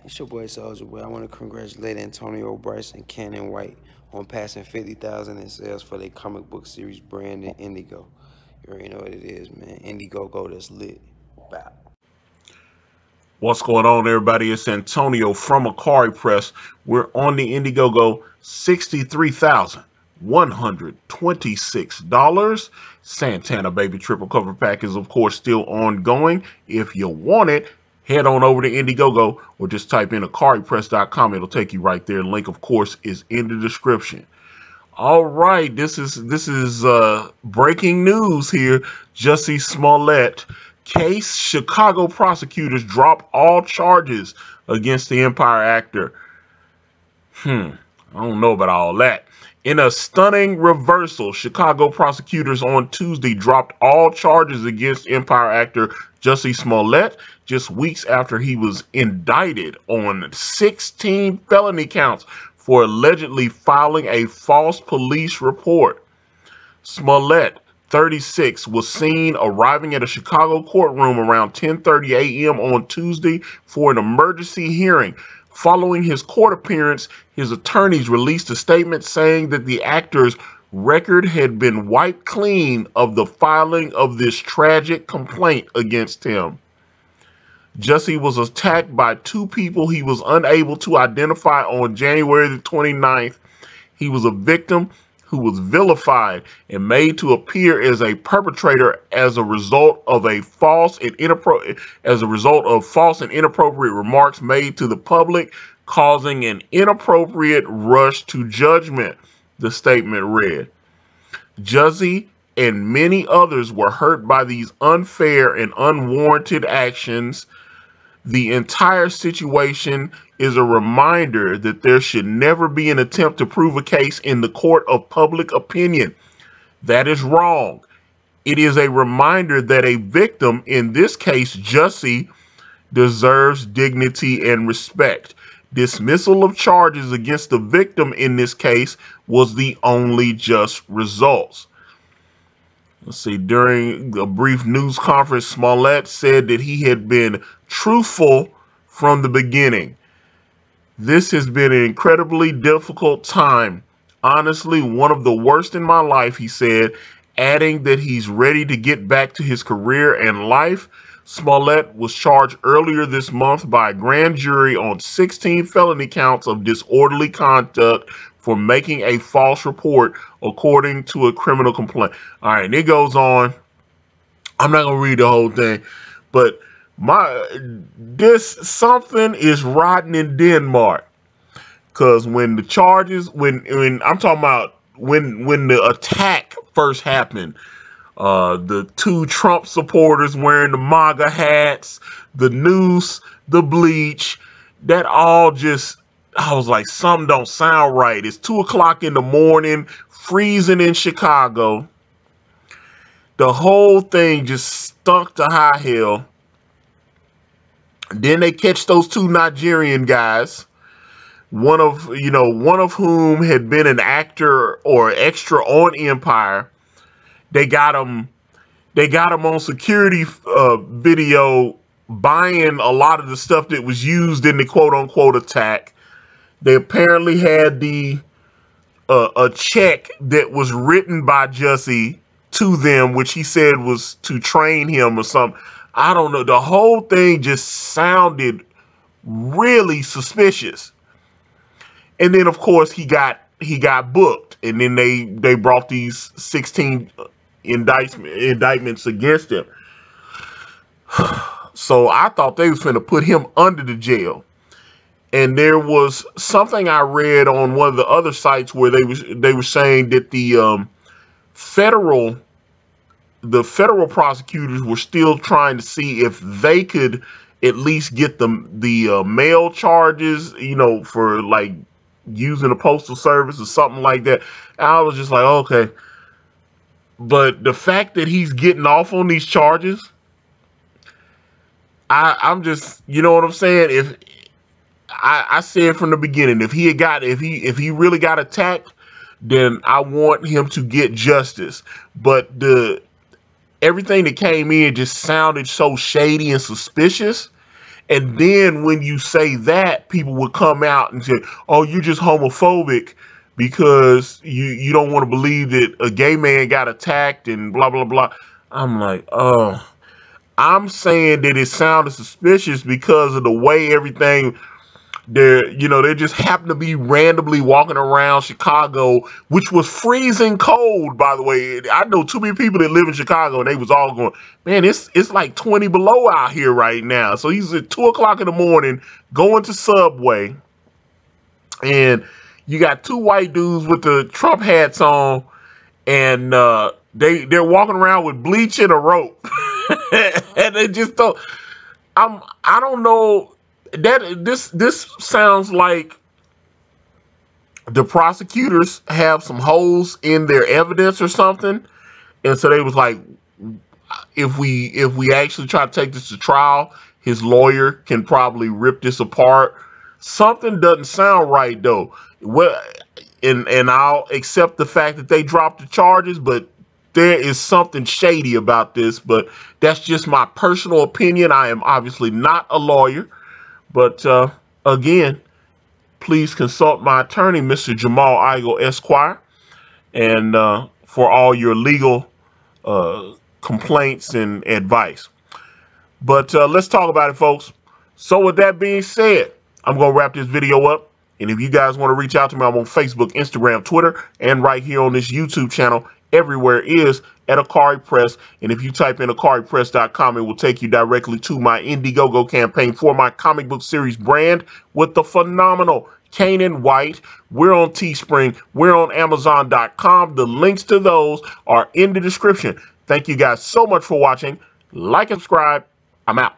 It's your boy Soldier Boy. I want to congratulate Antonio Bryce and Cannon White on passing 50,000 in sales for their comic book series brand Indigo. You already know what it is, man. Indiegogo, that's lit. Bow. What's going on, everybody? It's Antonio from Ikari Press. We're on the Indiegogo, $63,126. Santana Baby Triple Cover Pack is, of course, still ongoing. If you want it, head on over to Indiegogo or just type in IkariPress.com. It'll take you right there. Link, of course, is in the description. All right, this is breaking news here. Jussie Smollett case: Chicago prosecutors drop all charges against the Empire actor. I don't know about all that. In a stunning reversal, Chicago prosecutors on Tuesday dropped all charges against Empire actor Jussie Smollett just weeks after he was indicted on 16 felony counts for allegedly filing a false police report. Smollett, 36, was seen arriving at a Chicago courtroom around 10:30 a.m. on Tuesday for an emergency hearing. Following his court appearance, his attorneys released a statement saying that the actor's record had been wiped clean of the filing of this tragic complaint against him. Jussie was attacked by two people he was unable to identify on January the 29th. He was a victim who was vilified and made to appear as a perpetrator as a result of false and inappropriate remarks made to the public, causing an inappropriate rush to judgment, the statement read. Jussie and many others were hurt by these unfair and unwarranted actions. The entire situation is a reminder that there should never be an attempt to prove a case in the court of public opinion. That is wrong. It is a reminder that a victim, in this case Jussie, deserves dignity and respect. Dismissal of charges against the victim in this case was the only just result. Let's see, during a brief news conference, Smollett said that he had been truthful from the beginning. This has been an incredibly difficult time. Honestly, one of the worst in my life, he said, adding that he's ready to get back to his career and life. Smollett was charged earlier this month by a grand jury on 16 felony counts of disorderly conduct for making a false report, according to a criminal complaint. All right, and it goes on. I'm not gonna read the whole thing, but something is rotten in Denmark, because when the charges, when I'm talking about when the attack first happened, the two Trump supporters wearing the MAGA hats, the noose, the bleach, that all just, I was like, something don't sound right. It's 2 o'clock in the morning, freezing in Chicago. The whole thing just stunk to high hell. Then they catch those two Nigerian guys, one of whom had been an actor or extra on Empire. They got him on security video buying a lot of the stuff that was used in the quote unquote attack. They apparently had a check that was written by Jussie to them, which he said was to train him or something. I don't know. The whole thing just sounded really suspicious. And then of course he got booked, and then they brought these 16 indictments against him. So I thought they was finna put him under the jail. And there was something I read on one of the other sites where they were saying that the federal prosecutors were still trying to see if they could at least get the mail charges, for like using the postal service or something like that. I was just like, okay. But the fact that he's getting off on these charges, I'm just, you know what I'm saying? If I said from the beginning, if he really got attacked, then I want him to get justice. But everything that came in just sounded so shady and suspicious. And then when you say that, people would come out and say, "Oh, you're just homophobic because you don't want to believe that a gay man got attacked and blah blah blah." I'm like, oh, I'm saying that it sounded suspicious because of the way everything they just happen to be randomly walking around Chicago, which was freezing cold, by the way. I know too many people that live in Chicago, and they was all going, man, it's like 20 below out here right now. So he's at 2 o'clock in the morning going to Subway, and you got two white dudes with the Trump hats on, and they're walking around with bleach and a rope, and they just don't. I don't know that this sounds like the prosecutors have some holes in their evidence or something, and so they was like, if we actually try to take this to trial, his lawyer can probably rip this apart. Something doesn't sound right though. Well, and I'll accept the fact that they dropped the charges, but there is something shady about this. But that's just my personal opinion. I am obviously not a lawyer, but again, please consult my attorney, Mr. Jamal Igo Esquire, and for all your legal complaints and advice. But let's talk about it, folks. So with that being said, I'm going to wrap this video up. And if you guys want to reach out to me, I'm on Facebook, Instagram, Twitter, and right here on this YouTube channel. Everywhere is at Ikari Press. And if you type in IkariPress.com, it will take you directly to my Indiegogo campaign for my comic book series brand with the phenomenal Kanan White. We're on Teespring. We're on Amazon.com. The links to those are in the description. Thank you guys so much for watching. Like and subscribe. I'm out.